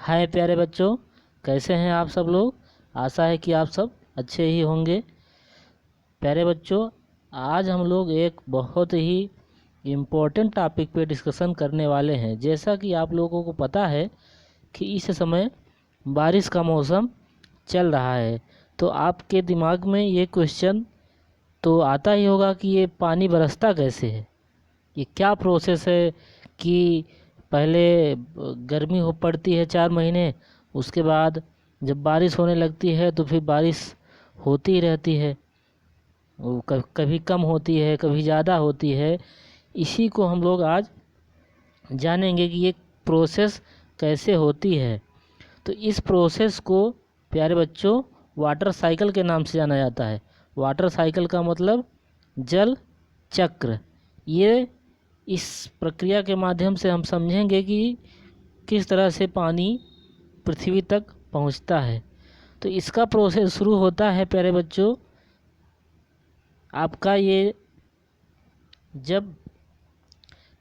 हाय प्यारे बच्चों, कैसे हैं आप सब लोग। आशा है कि आप सब अच्छे ही होंगे। प्यारे बच्चों, आज हम लोग एक बहुत ही इम्पोर्टेंट टॉपिक पे डिस्कशन करने वाले हैं। जैसा कि आप लोगों को पता है कि इस समय बारिश का मौसम चल रहा है, तो आपके दिमाग में ये क्वेश्चन तो आता ही होगा कि ये पानी बरसता कैसे है, ये क्या प्रोसेस है कि पहले गर्मी हो पड़ती है 4 महीने, उसके बाद जब बारिश होने लगती है तो फिर बारिश होती ही रहती है। वो कभी कम होती है, कभी ज़्यादा होती है। इसी को हम लोग आज जानेंगे कि ये प्रोसेस कैसे होती है। तो इस प्रोसेस को प्यारे बच्चों वाटर साइकिल के नाम से जाना जाता है। वाटर साइकिल का मतलब जल चक्र। ये इस प्रक्रिया के माध्यम से हम समझेंगे कि किस तरह से पानी पृथ्वी तक पहुंचता है। तो इसका प्रोसेस शुरू होता है प्यारे बच्चों आपका ये जब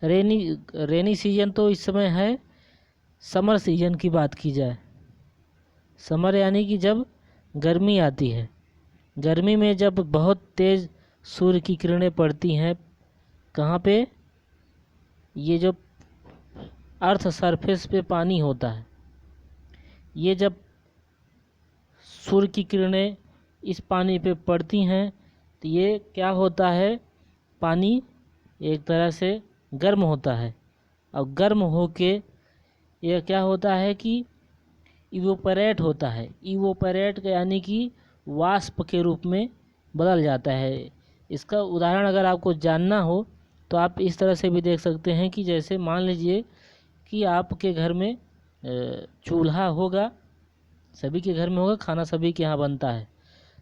रेनी सीजन, तो इस समय है समर सीजन की बात की जाए। समर यानी कि जब गर्मी आती है। गर्मी में जब बहुत तेज़ सूर्य की किरणें पड़ती हैं, कहाँ पे, ये जो अर्थ सरफेस पे पानी होता है, ये जब सूर्य की किरणें इस पानी पे पड़ती हैं तो ये क्या होता है, पानी एक तरह से गर्म होता है। और गर्म होके ये क्या होता है कि इवोपरेट होता है। इवोपरेट यानी कि वाष्प के रूप में बदल जाता है। इसका उदाहरण अगर आपको जानना हो तो आप इस तरह से भी देख सकते हैं कि जैसे मान लीजिए कि आपके घर में चूल्हा होगा, सभी के घर में होगा, खाना सभी के यहाँ बनता है।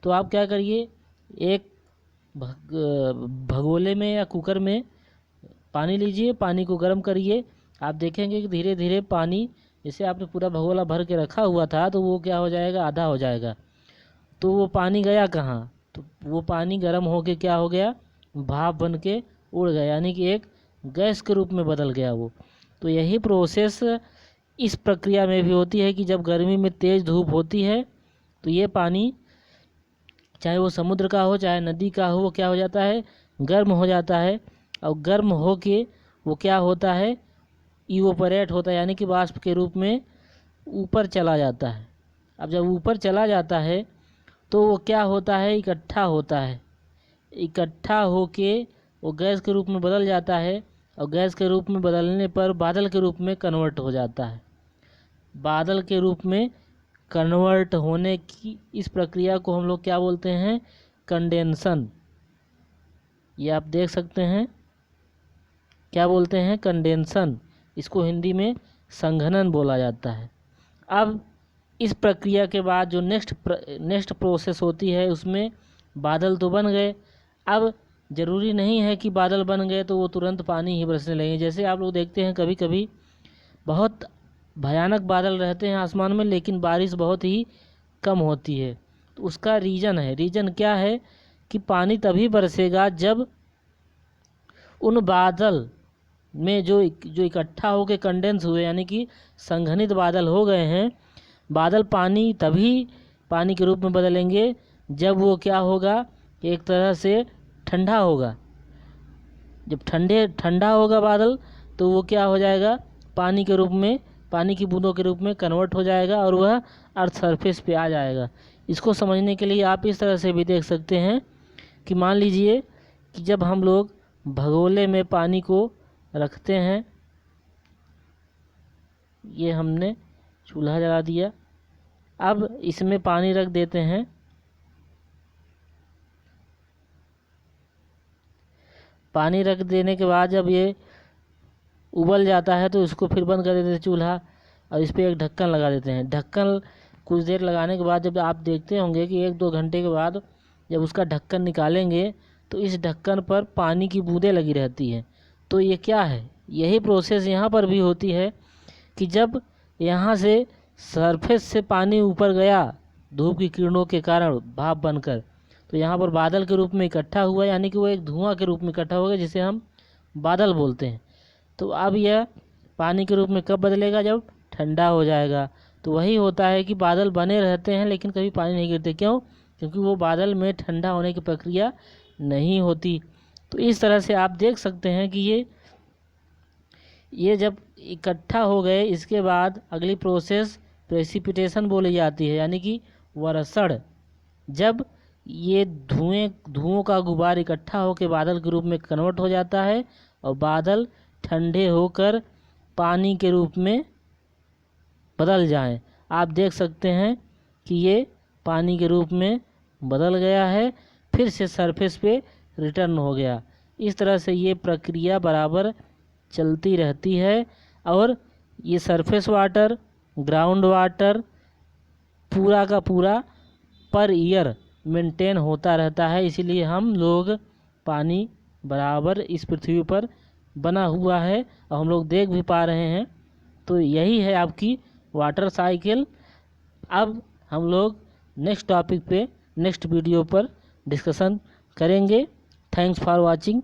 तो आप क्या करिए, एक भगोले में या कुकर में पानी लीजिए, पानी को गर्म करिए। आप देखेंगे कि धीरे धीरे पानी, जैसे आपने पूरा भगोला भर के रखा हुआ था तो वो क्या हो जाएगा, आधा हो जाएगा। तो वो पानी गया कहाँ, तो वो पानी गर्म होके क्या हो गया, भाप बन के उड़ गया, यानी कि एक गैस के रूप में बदल गया वो। तो यही प्रोसेस इस प्रक्रिया में भी होती है कि जब गर्मी में तेज़ धूप होती है तो ये पानी, चाहे वो समुद्र का हो चाहे नदी का हो, वो क्या हो जाता है, गर्म हो जाता है। और गर्म हो के वो क्या होता है, इवोपरेट होता है, यानी कि वाष्प के रूप में ऊपर चला जाता है। अब जब ऊपर चला जाता है तो वो क्या होता है, इकट्ठा होता है। इकट्ठा होके वो गैस के रूप में बदल जाता है, और गैस के रूप में बदलने पर बादल के रूप में कन्वर्ट हो जाता है। बादल के रूप में कन्वर्ट होने की इस प्रक्रिया को हम लोग क्या बोलते हैं, कंडेंसन। ये आप देख सकते हैं, क्या बोलते हैं, कंडेंसन। इसको हिंदी में संघनन बोला जाता है। अब इस प्रक्रिया के बाद जो नेक्स्ट प्रोसेस होती है, उसमें बादल तो बन गए। अब ज़रूरी नहीं है कि बादल बन गए तो वो तुरंत पानी ही बरसने लगे। जैसे आप लोग देखते हैं कभी कभी बहुत भयानक बादल रहते हैं आसमान में, लेकिन बारिश बहुत ही कम होती है। तो उसका रीज़न क्या है कि पानी तभी बरसेगा जब उन बादल में जो इकट्ठा होकर कंडेंस हुए, यानी कि संघनित बादल हो गए हैं, बादल पानी तभी पानी के रूप में बदलेंगे जब वो क्या होगा, एक तरह से ठंडा होगा। जब ठंडा होगा बादल तो वो क्या हो जाएगा, पानी के रूप में, पानी की बूंदों के रूप में कन्वर्ट हो जाएगा और वह अर्थ सरफेस पे आ जाएगा। इसको समझने के लिए आप इस तरह से भी देख सकते हैं कि मान लीजिए कि जब हम लोग भगोले में पानी को रखते हैं, ये हमने चूल्हा जला दिया, अब इसमें पानी रख देते हैं। पानी रख देने के बाद जब ये उबल जाता है तो इसको फिर बंद कर देते हैं चूल्हा, और इस पर एक ढक्कन लगा देते हैं। ढक्कन कुछ देर लगाने के बाद जब आप देखते होंगे कि 1-2 घंटे के बाद जब उसका ढक्कन निकालेंगे तो इस ढक्कन पर पानी की बूंदें लगी रहती हैं। तो ये क्या है, यही प्रोसेस यहाँ पर भी होती है कि जब यहाँ से सरफेस से पानी ऊपर गया धूप की किरणों के कारण भाप बनकर, तो यहाँ पर बादल के रूप में इकट्ठा हुआ, यानी कि वो एक धुआं के रूप में इकट्ठा हो गया, जिसे हम बादल बोलते हैं। तो अब यह पानी के रूप में कब बदलेगा, जब ठंडा हो जाएगा। तो वही होता है कि बादल बने रहते हैं लेकिन कभी पानी नहीं गिरते। क्यों? क्योंकि वो बादल में ठंडा होने की प्रक्रिया नहीं होती। तो इस तरह से आप देख सकते हैं कि ये जब इकट्ठा हो गए, इसके बाद अगली प्रोसेस प्रेसिपिटेशन बोली जाती है, यानी कि वर्षण। जब ये धुओं का गुबार इकट्ठा होकर बादल के रूप में कन्वर्ट हो जाता है और बादल ठंडे होकर पानी के रूप में बदल जाएं। आप देख सकते हैं कि ये पानी के रूप में बदल गया है, फिर से सरफेस पे रिटर्न हो गया। इस तरह से ये प्रक्रिया बराबर चलती रहती है और ये सरफेस वाटर, ग्राउंड वाटर पूरा का पूरा पर ईयर मेंटेन होता रहता है। इसीलिए हम लोग पानी बराबर इस पृथ्वी पर बना हुआ है और हम लोग देख भी पा रहे हैं। तो यही है आपकी वाटर साइकिल। अब हम लोग नेक्स्ट टॉपिक पे नेक्स्ट वीडियो पर डिस्कशन करेंगे। Thanks for watching.